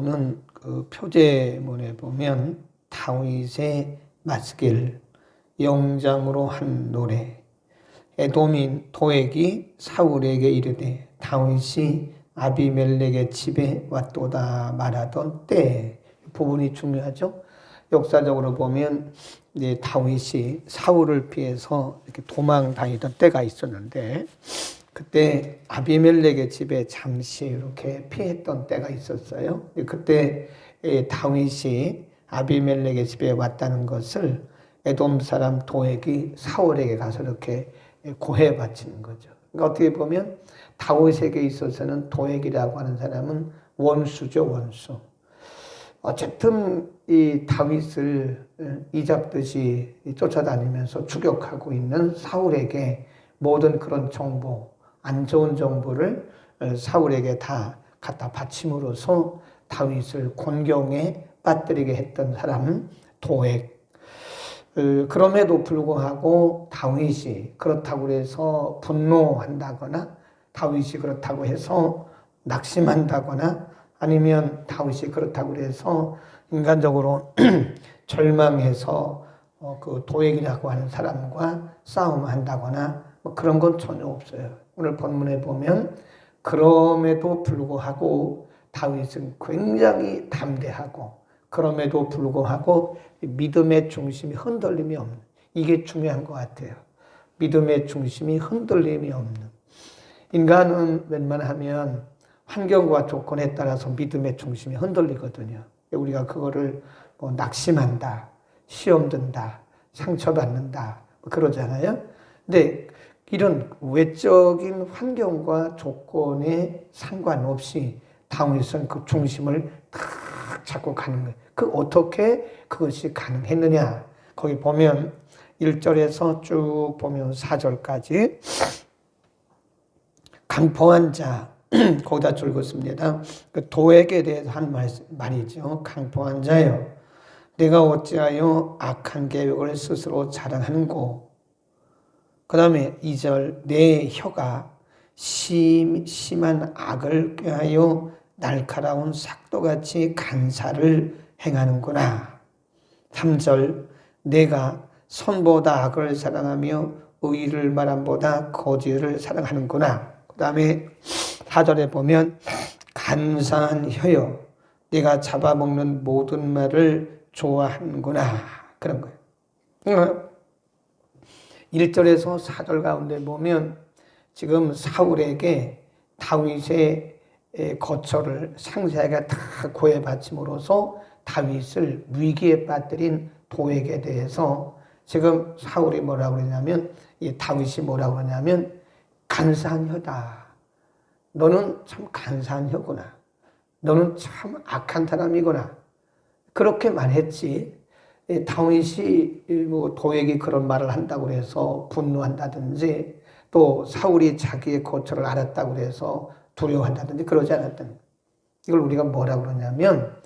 나오는 그 표제문에 보면 다윗의 맞길, 영장으로 한 노래, 에돔인 도액이 사울에게 이르되 다윗이 아비멜렉의 집에 왔도다 말하던 때, 부분이 중요하죠. 역사적으로 보면 이제 다윗이 사울을 피해서 이렇게 도망 다니던 때가 있었는데, 그때 아비멜렉의 집에 잠시 이렇게 피했던 때가 있었어요. 그때 다윗이 아비멜렉의 집에 왔다는 것을 에돔 사람 도액이 사울에게 가서 이렇게 고해 바치는 거죠. 그러니까 어떻게 보면 다윗에게 있어서는 도액이라고 하는 사람은 원수죠, 원수. 어쨌든 이 다윗을 이잡듯이 쫓아다니면서 추격하고 있는 사울에게 모든 그런 정보, 안 좋은 정보를 사울에게 다 갖다 바침으로써 다윗을 곤경에 빠뜨리게 했던 사람은 도액. 그럼에도 불구하고 다윗이 그렇다고 해서 분노한다거나 다윗이 그렇다고 해서 낙심한다거나 아니면 다윗이 그렇다고 해서 인간적으로 절망해서 그 도액이라고 하는 사람과 싸움한다거나 뭐 그런 건 전혀 없어요. 오늘 본문에 보면 그럼에도 불구하고 다윗은 굉장히 담대하고 그럼에도 불구하고 믿음의 중심이 흔들림이 없는, 이게 중요한 것 같아요. 믿음의 중심이 흔들림이 없는. 인간은 웬만하면 환경과 조건에 따라서 믿음의 중심이 흔들리거든요. 우리가 그거를 뭐 낙심한다, 시험 든다, 상처받는다 그러잖아요. 근데 이런 외적인 환경과 조건에 상관없이 다윗은 그 중심을 탁 잡고 가는 거예요. 그 어떻게 그것이 가능했느냐? 거기 보면 1절에서 쭉 보면 4절까지 강포한 자, 거기다 줄 긋습니다. 그 도액에 대해서 한 말이죠. 강포한 자여, 내가 어찌하여 악한 계획을 스스로 자랑하는고. 그 다음에 2절, 내 혀가 심한 악을 꾀하여 날카로운 삭도같이 간사를 행하는구나. 3절, 내가 선보다 악을 사랑하며 의를 말함보다 거짓을 사랑하는구나. 그 다음에 4절에 보면 간사한 혀여, 내가 잡아먹는 모든 말을 좋아하는구나. 그런 거예요. 1절에서 4절 가운데 보면 지금 사울에게 다윗의 거처를 상세하게 다 고해 바침으로써 다윗을 위기에 빠뜨린 도액에 대해서 지금 사울이 뭐라고 그러냐면, 다윗이 뭐라고 그러냐면 간사한 혀다. 너는 참 간사한 혀구나. 너는 참 악한 사람이구나. 그렇게 말했지. 다윗이 뭐 도액이 그런 말을 한다고 해서 분노한다든지 또 사울이 자기의 거처를 알았다고 해서 두려워한다든지 그러지 않았던 거예요. 이걸 우리가 뭐라고 그러냐면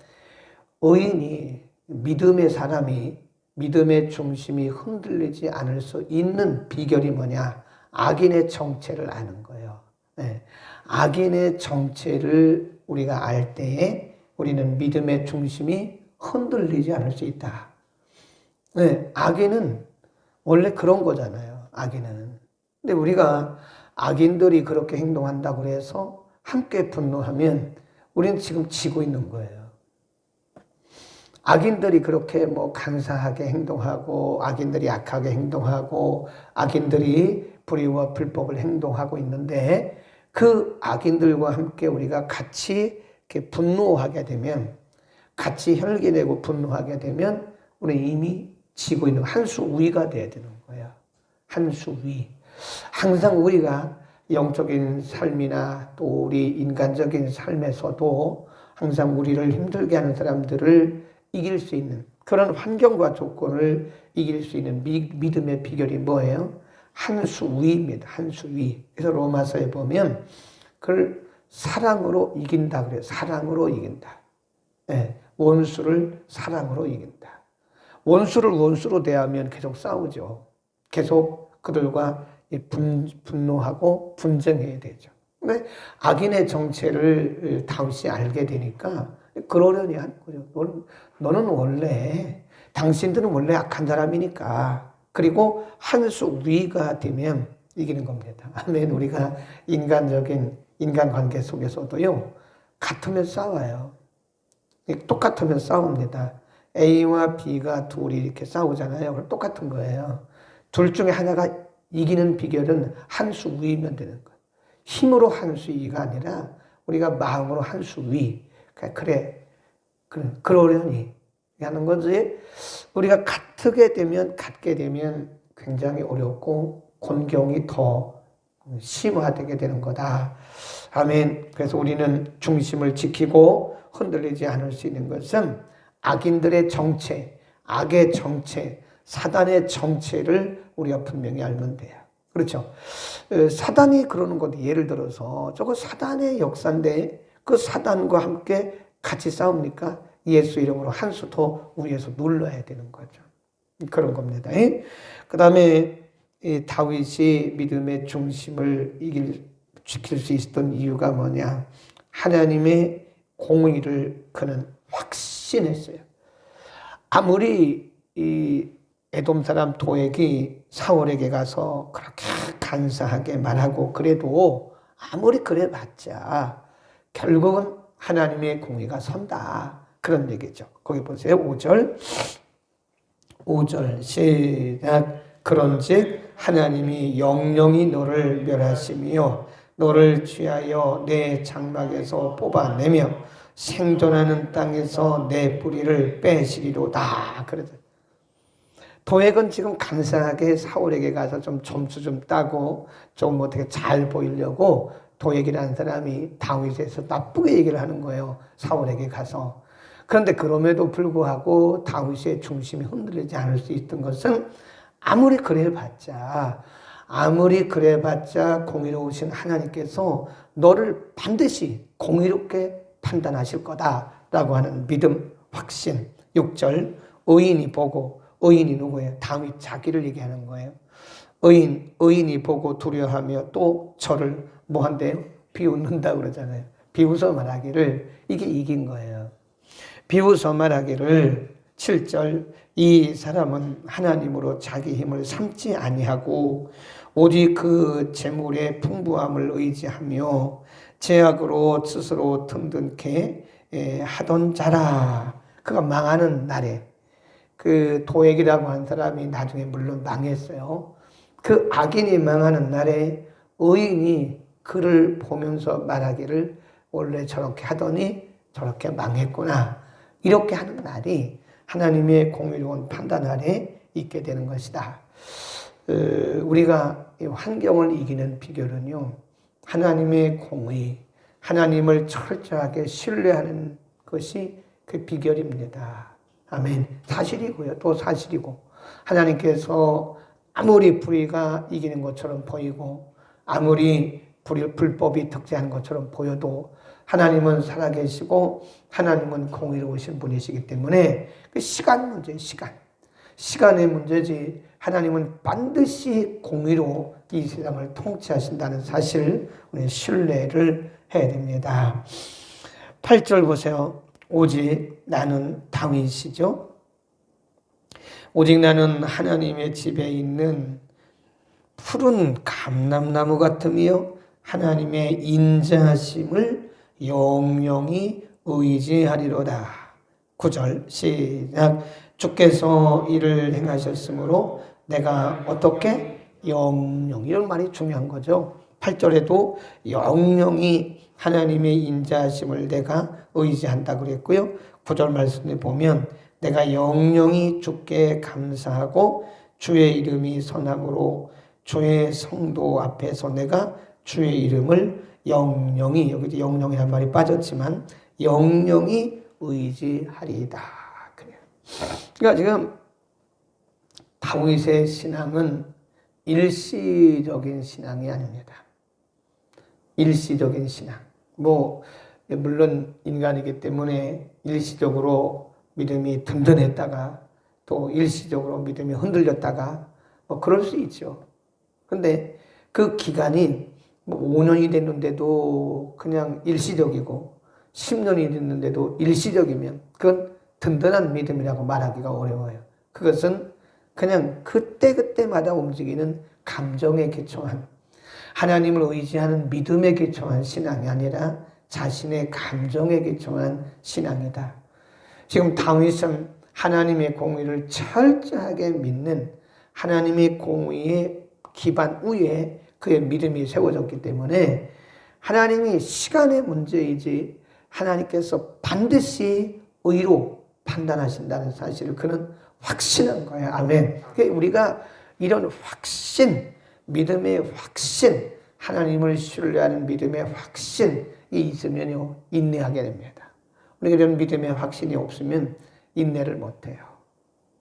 의인이 믿음의 사람이 믿음의 중심이 흔들리지 않을 수 있는 비결이 뭐냐? 악인의 정체를 아는 거예요. 네. 악인의 정체를 우리가 알 때에 우리는 믿음의 중심이 흔들리지 않을 수 있다. 네. 악인은 원래 그런 거잖아요. 악인은. 근데 우리가 악인들이 그렇게 행동한다고 해서 함께 분노하면 우리는 지금 지고 있는 거예요. 악인들이 그렇게 뭐 간사하게 행동하고 악인들이 악하게 행동하고 악인들이 불의와 불법을 행동하고 있는데 그 악인들과 함께 우리가 같이 이렇게 분노하게 되면 같이 혈기내고 분노하게 되면 우리 이미 지고 있는 한 수 위가 돼야 되는 거예요. 한 수 위. 항상 우리가 영적인 삶이나 또 우리 인간적인 삶에서도 항상 우리를 힘들게 하는 사람들을 이길 수 있는 그런 환경과 조건을 이길 수 있는 믿음의 비결이 뭐예요? 한 수 위입니다. 한 수 위. 그래서 로마서에 보면 그걸 사랑으로 이긴다 그래요. 사랑으로 이긴다. 네, 원수를 사랑으로 이긴다. 원수를 원수로 대하면 계속 싸우죠. 계속 그들과 분노하고 분쟁해야 되죠. 근데 악인의 정체를 다윗이 알게 되니까 그러려니 하는 거죠. 너는 원래, 당신들은 원래 악한 사람이니까. 그리고 한 수 위가 되면 이기는 겁니다. 아멘. 우리가 인간적인 인간관계 속에서도요, 같으면 싸워요. 똑같으면 싸웁니다. A와 B가 둘이 이렇게 싸우잖아요. 그럼 똑같은 거예요. 둘 중에 하나가 이기는 비결은 한 수 위면 되는 거예요. 힘으로 한 수 위가 아니라 우리가 마음으로 한 수 위. 그래, 그러려니 하는 거지. 우리가 같게 되면 굉장히 어렵고 곤경이 더 심화되게 되는 거다. 아멘. 그래서 우리는 중심을 지키고 흔들리지 않을 수 있는 것은 악인들의 정체, 악의 정체, 사단의 정체를 우리가 분명히 알면 돼요. 그렇죠? 사단이 그러는 것, 예를 들어서 저거 사단의 역사인데 그 사단과 함께 같이 싸웁니까? 예수 이름으로 한 수 더 위에서 눌러야 되는 거죠. 그런 겁니다. 그 다음에 다윗이 믿음의 중심을 지킬 수 있었던 이유가 뭐냐? 하나님의 공의를 그는 확신했어요. 아무리 이 에돔 사람 도액이 사울에게 가서 그렇게 간사하게 말하고 그래도 아무리 그래봤자 결국은 하나님의 공의가 선다. 그런 얘기죠. 거기 보세요. 5절 시작. 그런즉 하나님이 영영이 너를 멸하시며 너를 취하여 내 장막에서 뽑아내며 생존하는 땅에서 내 뿌리를 빼시리로다. 그러죠. 도액은 지금 간사하게 사울에게 가서 좀 점수 좀 따고 좀 어떻게 잘 보이려고 도액이라는 사람이 다윗에서 나쁘게 얘기를 하는 거예요. 사울에게 가서. 그런데 그럼에도 불구하고 다윗의 중심이 흔들리지 않을 수 있던 것은 아무리 그래봤자 공의로우신 하나님께서 너를 반드시 공의롭게 판단하실 거다라고 하는 믿음, 확신. 6절 의인이 보고, 의인이 누구예요? 다윗 자기를 얘기하는 거예요. 의인이 보고 두려워하며 또 저를 뭐 한대요? 비웃는다 그러잖아요. 비웃어 말하기를, 이게 이긴 거예요. 비웃어 말하기를 7절 이 사람은 하나님으로 자기 힘을 삼지 아니하고 오직 그 재물의 풍부함을 의지하며 제약으로 스스로 든든케 하던 자라. 그가 망하는 날에 그 도액이라고 하는 사람이 나중에 물론 망했어요. 그 악인이 망하는 날에 의인이 그를 보면서 말하기를 원래 저렇게 하더니 저렇게 망했구나. 이렇게 하는 날이 하나님의 공의로운 판단 아래 있게 되는 것이다. 우리가 이 환경을 이기는 비결은요, 하나님의 공의, 하나님을 철저하게 신뢰하는 것이 그 비결입니다. 아멘. 사실이고요. 또 사실이고. 하나님께서 아무리 불의가 이기는 것처럼 보이고, 아무리 불법이 득세하는 것처럼 보여도 하나님은 살아계시고 하나님은 공의로우신 분이시기 때문에 그 시간 문제예요. 시간의 문제지 하나님은 반드시 공의로 이 세상을 통치하신다는 사실 우리 신뢰를 해야 됩니다. 8절 보세요. 오직 나는 다윗이죠. 오직 나는 하나님의 집에 있는 푸른 감람나무 같으며 하나님의 인자하심을 영영히 의지하리로다. 9절 시작. 주께서 이를 행하셨으므로 내가 어떻게 영영히, 이런 말이 중요한 거죠. 8절에도 영영히 하나님의 인자하심을 내가 의지한다 그랬고요. 9절 말씀에 보면 내가 영영히 주께 감사하고 주의 이름이 선함으로 주의 성도 앞에서 내가 주의 이름을 영영히, 여기도 영영이라는 말이 빠졌지만 영영히 의지하리이다. 그래요. 그러니까 지금 다윗의 신앙은 일시적인 신앙이 아닙니다. 일시적인 신앙. 물론 인간이기 때문에 일시적으로 믿음이 든든했다가 또 일시적으로 믿음이 흔들렸다가 그럴 수 있죠. 근데 그 기간이 5년이 됐는데도 그냥 일시적이고 10년이 됐는데도 일시적이면 그건 든든한 믿음이라고 말하기가 어려워요. 그것은 그냥 그때그때마다 움직이는 감정에 기초한 하나님을 의지하는 믿음에 기초한 신앙이 아니라 자신의 감정에 기초한 신앙이다. 지금 다윗은 하나님의 공의를 철저하게 믿는 하나님의 공의의 기반 위에 그의 믿음이 세워졌기 때문에 하나님이 시간의 문제이지 하나님께서 반드시 의로 판단하신다는 사실을 그는 확신한 거예요. 아멘. 우리가 이런 확신, 믿음의 확신, 하나님을 신뢰하는 믿음의 확신이 있으면요, 인내하게 됩니다. 우리가 이런 믿음의 확신이 없으면 인내를 못해요.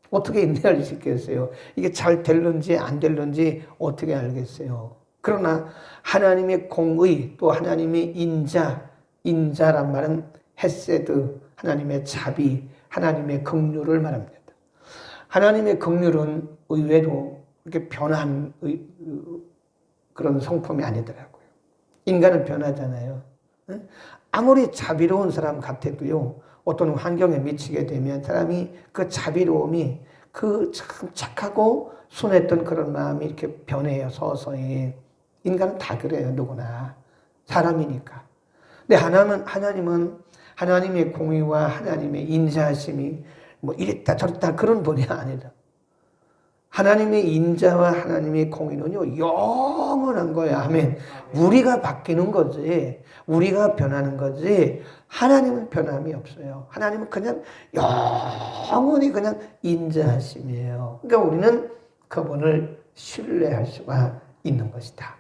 어떻게 인내할 수 있겠어요? 이게 잘 될런지 안 될런지 어떻게 알겠어요? 그러나 하나님의 공의, 또 하나님의 인자란 말은 헤세드, 하나님의 자비, 하나님의 긍휼을 말합니다. 하나님의 긍휼은 의외로 그렇게 변한 그런 성품이 아니더라고요. 인간은 변하잖아요. 아무리 자비로운 사람 같아도요, 어떤 환경에 미치게 되면 사람이 그 자비로움이 그 참 착하고 순했던 그런 마음이 이렇게 변해요, 서서히. 인간은 다 그래요, 누구나. 사람이니까. 근데 하나님은 하나님의 공의와 하나님의 인자하심이 뭐 이랬다 저랬다 그런 분이 아니라 하나님의 인자와 하나님의 공의는요, 영원한 거예요. 아멘. 우리가 바뀌는 거지, 우리가 변하는 거지, 하나님은 변함이 없어요. 하나님은 그냥 영원히 그냥 인자하심이에요. 그러니까 우리는 그분을 신뢰할 수가 있는 것이다.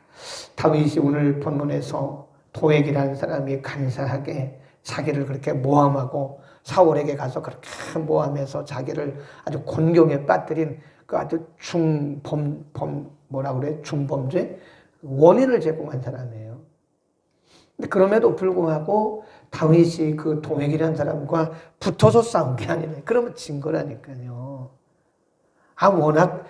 다윗이 오늘 본문에서 도액이라는 사람이 간사하게 자기를 그렇게 모함하고 사울에게 가서 그렇게 모함해서 자기를 아주 곤경에 빠뜨린 그 아주 중범죄 원인을 제공한 사람이에요. 근데 그럼에도 불구하고 다윗이 그 도액이라는 사람과 붙어서 싸운 게 아니라 그러면 진 거라니까요. 워낙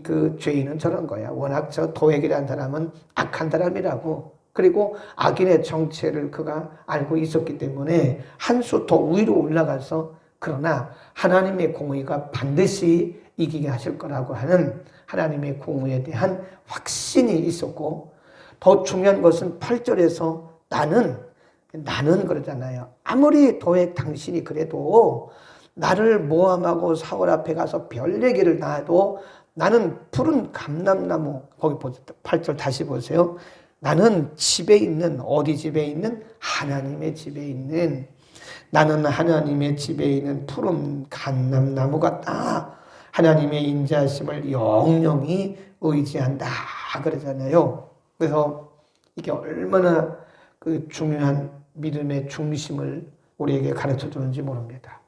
그 죄인은 저런 거야. 워낙 저 도액이라는 사람은 악한 사람이라고. 그리고 악인의 정체를 그가 알고 있었기 때문에 한 수 더 위로 올라가서 그러나 하나님의 공의가 반드시 이기게 하실 거라고 하는 하나님의 공의에 대한 확신이 있었고, 더 중요한 것은 8절에서 나는 그러잖아요. 아무리 도액 당신이 그래도 나를 모함하고 사울 앞에 가서 별 얘기를 다 해도 나는 푸른 감람나무, 거기 보세요. 8절 다시 보세요. 나는 집에 있는, 어디 집에 있는? 하나님의 집에 있는, 나는 하나님의 집에 있는 푸른 감람나무 같다. 하나님의 인자하심을 영영히 의지한다 그러잖아요. 그래서 이게 얼마나 그 중요한 믿음의 중심을 우리에게 가르쳐 주는지 모릅니다.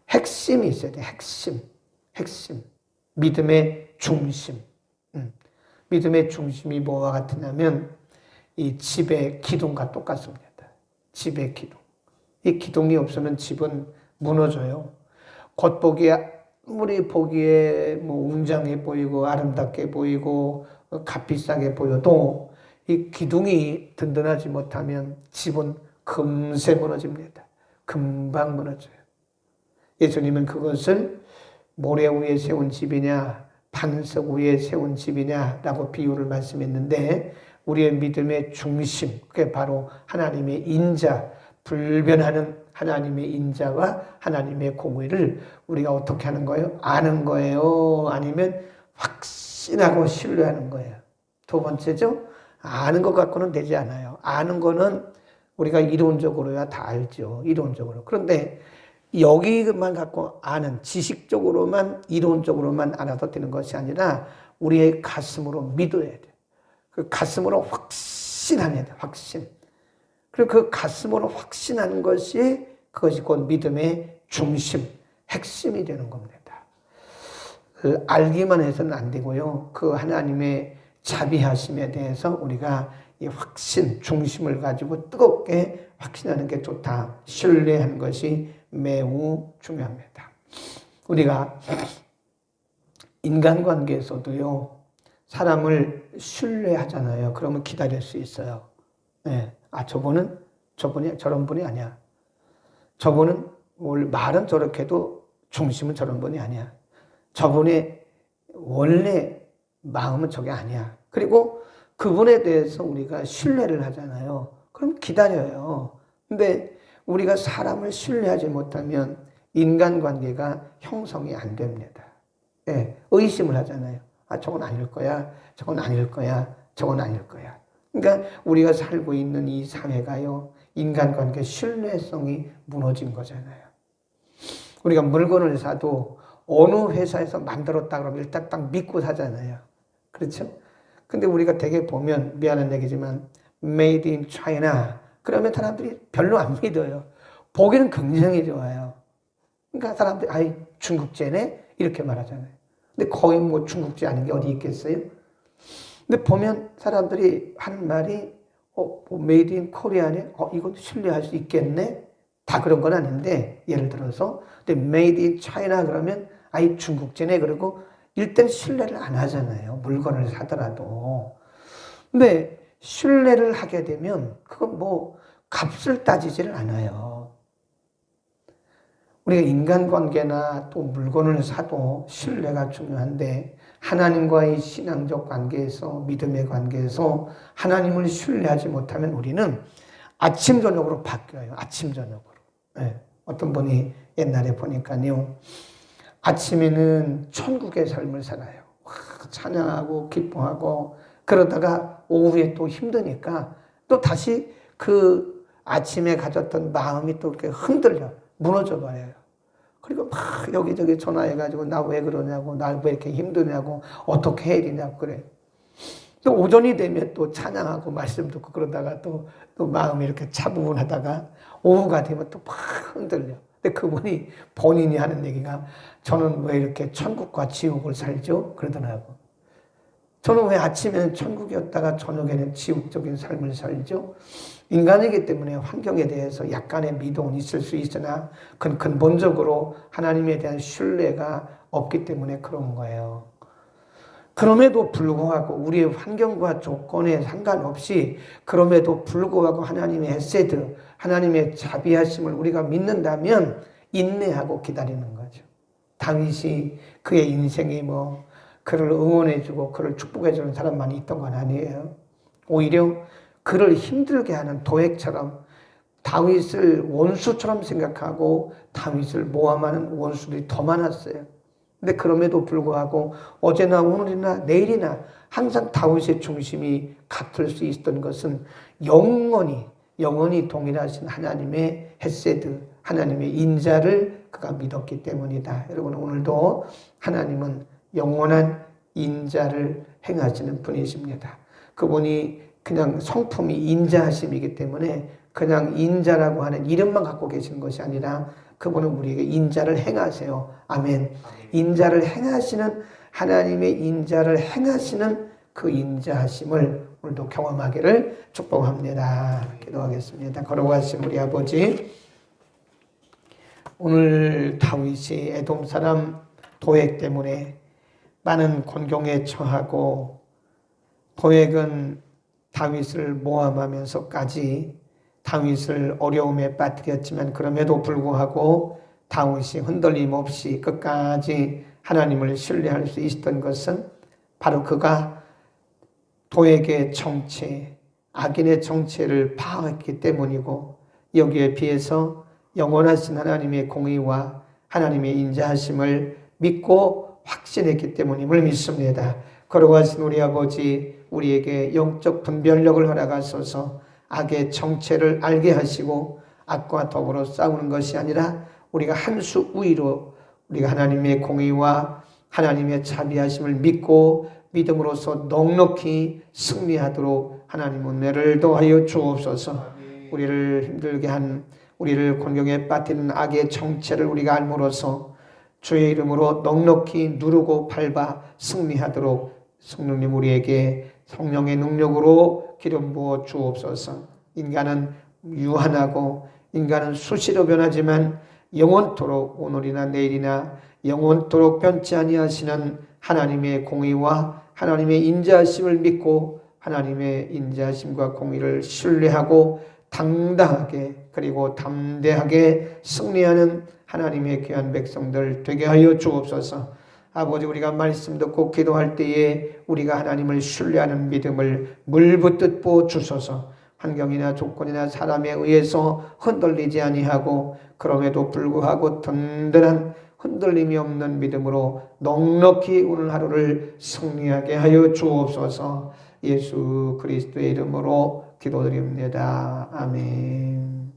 핵심이 있어야 돼. 핵심. 믿음의 중심. 믿음의 중심이 뭐와 같으냐면 이 집의 기둥과 똑같습니다. 집의 기둥. 이 기둥이 없으면 집은 무너져요. 겉보기에 아무리 보기에 뭐 웅장해 보이고 아름답게 보이고 값비싸게 보여도 이 기둥이 든든하지 못하면 집은 금세 무너집니다. 금방 무너져요. 예수님은 그것을 모래 위에 세운 집이냐 반석 위에 세운 집이냐라고 비유를 말씀했는데, 우리의 믿음의 중심, 그게 바로 하나님의 인자, 불변하는 하나님의 인자와 하나님의 공의를 우리가 어떻게 하는 거예요? 아는 거예요? 아니면 확신하고 신뢰하는 거예요? 두 번째죠? 아는 것 갖고는 되지 않아요. 아는 거는 우리가 이론적으로야 다 알죠. 이론적으로. 그런데 여기만 갖고 아는, 지식적으로만, 이론적으로만 알아도 되는 것이 아니라 우리의 가슴으로 믿어야 돼. 그 가슴으로 확신해야 돼. 확신. 그리고 그 가슴으로 확신하는 것이, 그것이 곧 믿음의 중심, 핵심이 되는 겁니다. 그 알기만 해서는 안 되고요. 그 하나님의 자비하심에 대해서 우리가 이 확신, 중심을 가지고 뜨겁게 확신하는 게 좋다. 신뢰하는 것이 매우 중요합니다. 우리가 인간관계에서도요, 사람을 신뢰하잖아요. 그러면 기다릴 수 있어요. 네. 저분이 저런 분이 아니야. 저분은 말은 저렇게도 중심은 저런 분이 아니야. 저분의 원래 마음은 저게 아니야. 그리고 그분에 대해서 우리가 신뢰를 하잖아요. 그럼 기다려요. 근데 우리가 사람을 신뢰하지 못하면 인간관계가 형성이 안 됩니다. 예, 의심을 하잖아요. 아, 저건 아닐 거야. 저건 아닐 거야. 저건 아닐 거야. 그러니까 우리가 살고 있는 이 사회가요, 인간관계 신뢰성이 무너진 거잖아요. 우리가 물건을 사도 어느 회사에서 만들었다 그러면 일단 딱 믿고 사잖아요. 그렇죠? 근데 우리가 되게 보면, 미안한 얘기지만 Made in China 그러면 사람들이 별로 안 믿어요. 보기는 굉장히 좋아요. 그러니까 사람들이 아이 중국제네 이렇게 말하잖아요. 근데 거의 뭐 중국제 아닌 게 어디 있겠어요? 근데 보면 사람들이 하는 말이 뭐 Made in Korea네? 이것도 신뢰할 수 있겠네? 다 그런 건 아닌데, 예를 들어서 근데 Made in China 그러면 아이 중국제네 그러고 일단 신뢰를 안 하잖아요. 물건을 사더라도. 근데 신뢰를 하게 되면 그건 뭐 값을 따지지를 않아요. 우리가 인간관계나 또 물건을 사도 신뢰가 중요한데, 하나님과의 신앙적 관계에서, 믿음의 관계에서 하나님을 신뢰하지 못하면 우리는 아침 저녁으로 바뀌어요. 아침 저녁으로. 네. 어떤 분이 옛날에 보니까요, 아침에는 천국의 삶을 살아요. 찬양하고 기뻐하고, 그러다가 오후에 또 힘드니까 또 다시 그 아침에 가졌던 마음이 또 이렇게 흔들려 무너져 버려요. 그리고 막 여기저기 전화해가지고 나 왜 그러냐고, 나 왜 이렇게 힘드냐고, 어떻게 해야 되냐고 그래. 또 오전이 되면 또 찬양하고 말씀 듣고 그러다가 또 마음이 이렇게 차분하다가 오후가 되면 또 막 흔들려. 근데 그분이 본인이 하는 얘기가, 저는 왜 이렇게 천국과 지옥을 살죠? 그러더라고. 저는 왜 아침에는 천국이었다가 저녁에는 지옥적인 삶을 살죠? 인간이기 때문에 환경에 대해서 약간의 미동은 있을 수 있으나 그건 근본적으로 하나님에 대한 신뢰가 없기 때문에 그런 거예요. 그럼에도 불구하고 우리의 환경과 조건에 상관없이, 그럼에도 불구하고 하나님의 헤세드, 하나님의 자비하심을 우리가 믿는다면 인내하고 기다리는 거죠. 다윗이 그의 인생에 뭐 그를 응원해주고 그를 축복해주는 사람만이 있던 건 아니에요. 오히려 그를 힘들게 하는 도액처럼 다윗을 원수처럼 생각하고 다윗을 모함하는 원수들이 더 많았어요. 근데 그럼에도 불구하고 어제나 오늘이나 내일이나 항상 다윗의 중심이 같을 수 있었던 것은 영원히 동일하신 하나님의 헤세드, 하나님의 인자를 그가 믿었기 때문이다. 여러분, 오늘도 하나님은 영원한 인자를 행하시는 분이십니다. 그분이 그냥 성품이 인자하심이기 때문에 그냥 인자라고 하는 이름만 갖고 계시는 것이 아니라 그분은 우리에게 인자를 행하세요. 아멘. 인자를 행하시는, 하나님의 인자를 행하시는 그 인자하심을 오늘도 경험하기를 축복합니다. 기도하겠습니다. 걸어가신 우리 아버지, 오늘 다윗이 에돔 사람 도액 때문에 많은 곤경에 처하고, 도액은 다윗을 모함하면서까지 다윗을 어려움에 빠뜨렸지만 그럼에도 불구하고 다윗이 흔들림 없이 끝까지 하나님을 신뢰할 수 있었던 것은 바로 그가 도액의 정체, 악인의 정체를 파악했기 때문이고, 여기에 비해서 영원하신 하나님의 공의와 하나님의 인자하심을 믿고 확신했기 때문임을 믿습니다. 걸어가신 우리 아버지, 우리에게 영적 분별력을 허락하소서. 악의 정체를 알게 하시고 악과 더불어 싸우는 것이 아니라 우리가 한 수 위로 우리가 하나님의 공의와 하나님의 자비하심을 믿고 믿음으로써 넉넉히 승리하도록 하나님 은혜를 더하여 주옵소서. 우리를 힘들게 한, 우리를 곤경에 빠뜨리는 악의 정체를 우리가 알므로써 주의 이름으로 넉넉히 누르고 밟아 승리하도록 성령님 우리에게 성령의 능력으로 기름 부어 주옵소서. 인간은 유한하고 인간은 수시로 변하지만 영원토록, 오늘이나 내일이나 영원토록 변치 아니하시는 하나님의 공의와 하나님의 인자하심을 믿고 하나님의 인자하심과 공의를 신뢰하고 당당하게 그리고 담대하게 승리하는 하나님의 귀한 백성들 되게 하여 주옵소서. 아버지, 우리가 말씀 듣고 기도할 때에 우리가 하나님을 신뢰하는 믿음을 물붓듯 부어 주소서. 환경이나 조건이나 사람에 의해서 흔들리지 아니하고 그럼에도 불구하고 든든한 흔들림이 없는 믿음으로 넉넉히 오늘 하루를 승리하게 하여 주옵소서. 예수 그리스도의 이름으로 기도드립니다. 아멘.